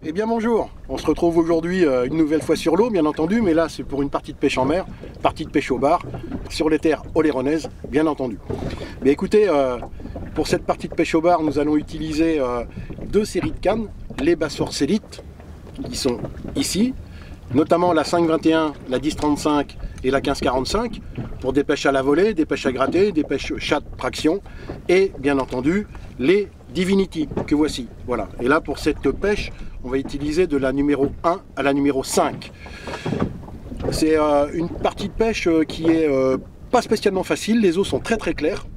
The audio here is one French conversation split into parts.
Eh bien bonjour, on se retrouve aujourd'hui une nouvelle fois sur l'eau bien entendu, mais là c'est pour une partie de pêche en mer, partie de pêche au bar, sur les terres oléronaises bien entendu. Mais écoutez, pour cette partie de pêche au bar, nous allons utiliser deux séries de cannes, les Bassforce Elite, qui sont ici, notamment la 5,21, la 10,35 et la 15,45, pour des pêches à la volée, des pêches à gratter, des pêches chat traction, et bien entendu les Divinity que voici. Voilà. Et là pour cette pêche, on va utiliser de la numéro 1 à la numéro 5. C'est une partie de pêche qui est pas spécialement facile, les eaux sont très claires.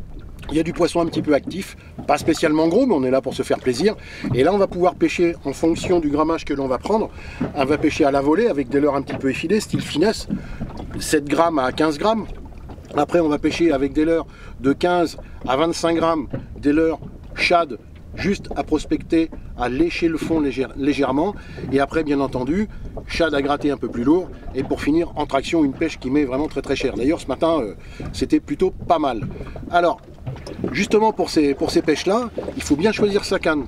Il y a du poisson un petit peu actif, pas spécialement gros, mais on est là pour se faire plaisir. Et là, on va pouvoir pêcher en fonction du grammage que l'on va prendre. On va pêcher à la volée avec des leurres un petit peu effilées, style finesse, 7 grammes à 15 grammes. Après, on va pêcher avec des leurres de 15 à 25 grammes, des leurres shad, juste à prospecter, à lécher le fond légèrement. Et après, bien entendu, shad à gratter un peu plus lourd. Et pour finir, en traction, une pêche qui met vraiment très cher. D'ailleurs, ce matin, c'était plutôt pas mal. Alors, justement pour ces pêches-là, il faut bien choisir sa canne.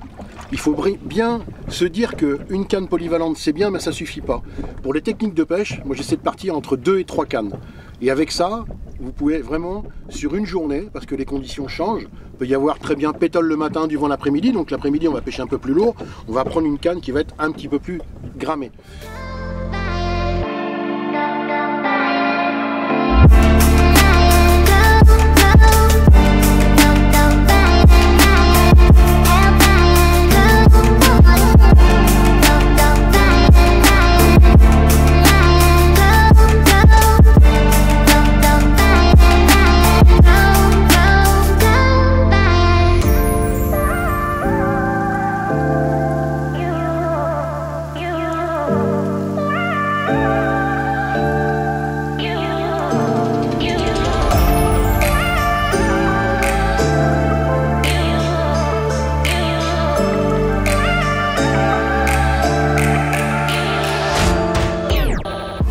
Il faut bien se dire qu'une canne polyvalente, c'est bien, mais ça ne suffit pas. Pour les techniques de pêche, moi j'essaie de partir entre 2 et 3 cannes. Et avec ça, vous pouvez vraiment, sur une journée, parce que les conditions changent, il peut y avoir très bien pétole le matin, du vent l'après-midi, donc l'après-midi on va pêcher un peu plus lourd, on va prendre une canne qui va être un petit peu plus grammée.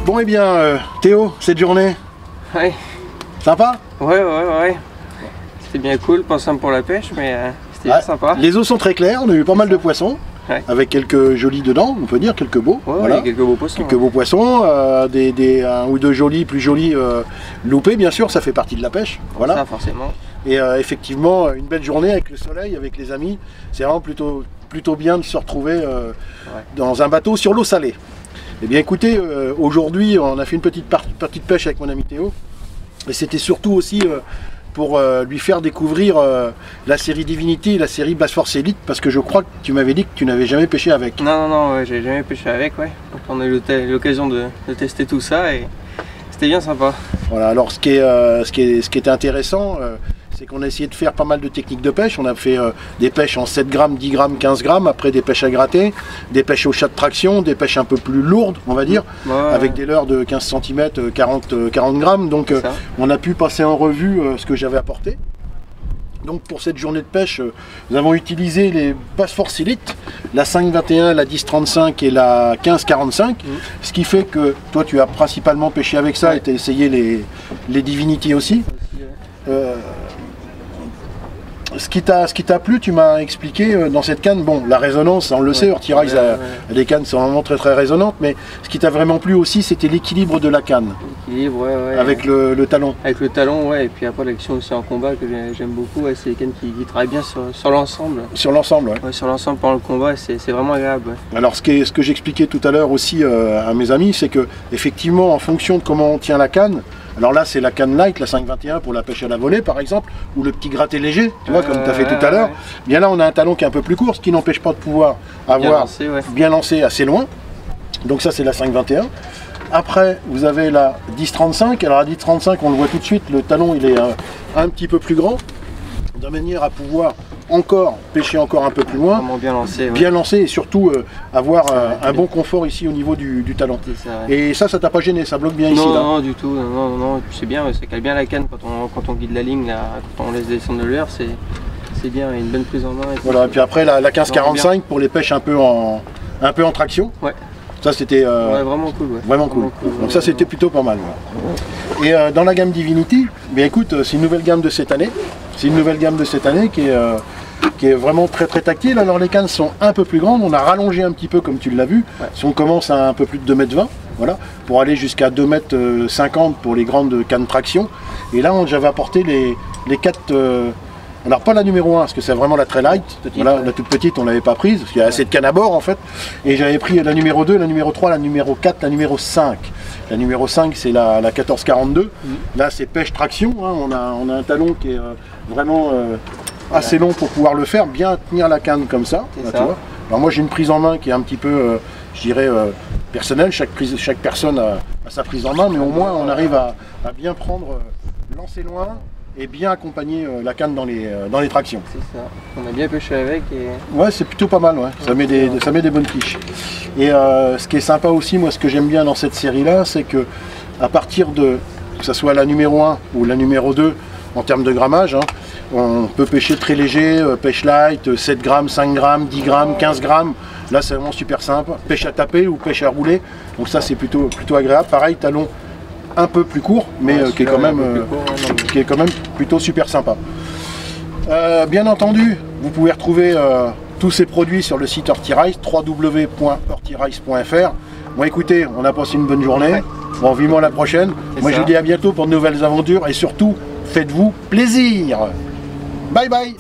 Bon et bien Théo, cette journée, ouais. Sympa? Ouais. C'était bien cool, pas simple pour la pêche, mais c'était bien sympa. Les eaux sont très claires, on a eu pas mal de poissons, avec quelques jolis dedans, on peut dire, quelques beaux. Ouais, voilà. quelques beaux poissons. Quelques beaux poissons, un ou deux jolis, plus jolis loupés, bien sûr, ça fait partie de la pêche. Voilà. Ça, forcément. Et effectivement, une belle journée avec le soleil, avec les amis, c'est vraiment plutôt bien de se retrouver dans un bateau sur l'eau salée. Eh bien écoutez, aujourd'hui on a fait une petite partie de pêche avec mon ami Théo, et c'était surtout aussi pour lui faire découvrir la série Divinity et la série Bassforce Elite, parce que je crois que tu m'avais dit que tu n'avais jamais pêché avec. Non, j'ai jamais pêché avec, ouais. Donc on a eu l'occasion de tester tout ça et c'était bien sympa. Voilà, alors ce qui était intéressant, c'est qu'on a essayé de faire pas mal de techniques de pêche. On a fait des pêches en 7 grammes, 10 grammes, 15 grammes, après des pêches à gratter, des pêches au chat de traction, des pêches un peu plus lourdes, on va dire, avec des leurres de 15 cm, 40 grammes. Donc on a pu passer en revue ce que j'avais apporté. Donc pour cette journée de pêche, nous avons utilisé les Bassforce Elite, la 5,21, la 10,35 et la 15,45. Ce qui fait que toi tu as principalement pêché avec ça et tu as essayé les Divinity aussi. Ce qui t'a plu, tu m'as expliqué dans cette canne, bon, la résonance, on le sait, Ortira, les cannes sont vraiment très résonantes, mais ce qui t'a vraiment plu aussi, c'était l'équilibre de la canne. L'équilibre, avec le talon. Avec le talon, ouais, et puis après l'action aussi en combat que j'aime beaucoup, c'est les cannes qui travaillent bien sur l'ensemble. Sur l'ensemble, ouais. Sur l'ensemble pendant le combat, c'est vraiment agréable. Ouais. Alors ce que j'expliquais tout à l'heure aussi à mes amis, c'est que effectivement, en fonction de comment on tient la canne, alors là c'est la canne light, la 5,21 pour la pêche à la volée par exemple, ou le petit gratté léger, tu vois, comme tu as fait tout à l'heure. Bien là on a un talon qui est un peu plus court, ce qui n'empêche pas de pouvoir avoir bien lancé assez loin. Donc ça c'est la 5,21. Après vous avez la 10,35. Alors la 10,35 on le voit tout de suite, le talon il est un petit peu plus grand, de manière à pouvoir pêcher encore un peu plus loin, bien lancé et surtout avoir un bon confort ici au niveau du talon. Et ça t'a pas gêné, ça bloque bien ici là? Non, du tout, non, c'est bien, ça cale bien la canne quand on guide la ligne, là, quand on laisse descendre le leurre, c'est bien, une bonne prise en main. Voilà, et puis après la 15,45 pour les pêches un peu en traction. Ouais. Ça c'était vraiment cool. Vraiment cool. Donc ça c'était plutôt pas mal. Ouais. Et dans la gamme Divinity, bien écoute, c'est une nouvelle gamme de cette année. C'est une nouvelle gamme de cette année qui est qui est vraiment très très tactile. Alors les cannes sont un peu plus grandes, on a rallongé un petit peu comme tu l'as vu. Ouais. Si on commence à un peu plus de 2,20 m, voilà, pour aller jusqu'à 2,50 m pour les grandes cannes traction. Et là j'avais apporté les 4... alors pas la numéro 1 parce que c'est vraiment la très light, voilà, la toute petite on l'avait pas prise parce qu'il y a assez de cannes à bord en fait. Et j'avais pris la numéro 2, la numéro 3, la numéro 4, la numéro 5. La numéro 5 c'est la 1442. Là c'est pêche traction, hein. On a un talon qui est vraiment assez long pour pouvoir le faire, bien tenir la canne comme ça. Là, tu vois. Alors moi j'ai une prise en main qui est un petit peu, je dirais, personnelle. Chaque personne a sa prise en main, mais au moins on arrive à bien prendre, lancer loin et bien accompagner la canne dans les tractions. C'est ça, on a bien pêché avec et... Ouais, c'est plutôt pas mal, ouais. Ça met des bonnes quiches. Et ce qui est sympa aussi, moi ce que j'aime bien dans cette série là, c'est que à partir de, que ce soit la numéro 1 ou la numéro 2 en termes de grammage, hein, on peut pêcher très léger, pêche light, 7 grammes, 5 grammes, 10 grammes, 15 grammes. Là c'est vraiment super simple, pêche à taper ou pêche à rouler, donc ça c'est plutôt agréable. Pareil, talon un peu plus court, mais qui est quand même plutôt super sympa. Bien entendu, vous pouvez retrouver tous ces produits sur le site Ortirice, www.ortirice.fr. Bon écoutez, on a passé une bonne journée, bon vivement la prochaine. Moi je vous dis à bientôt pour de nouvelles aventures et surtout, faites-vous plaisir. Bye bye.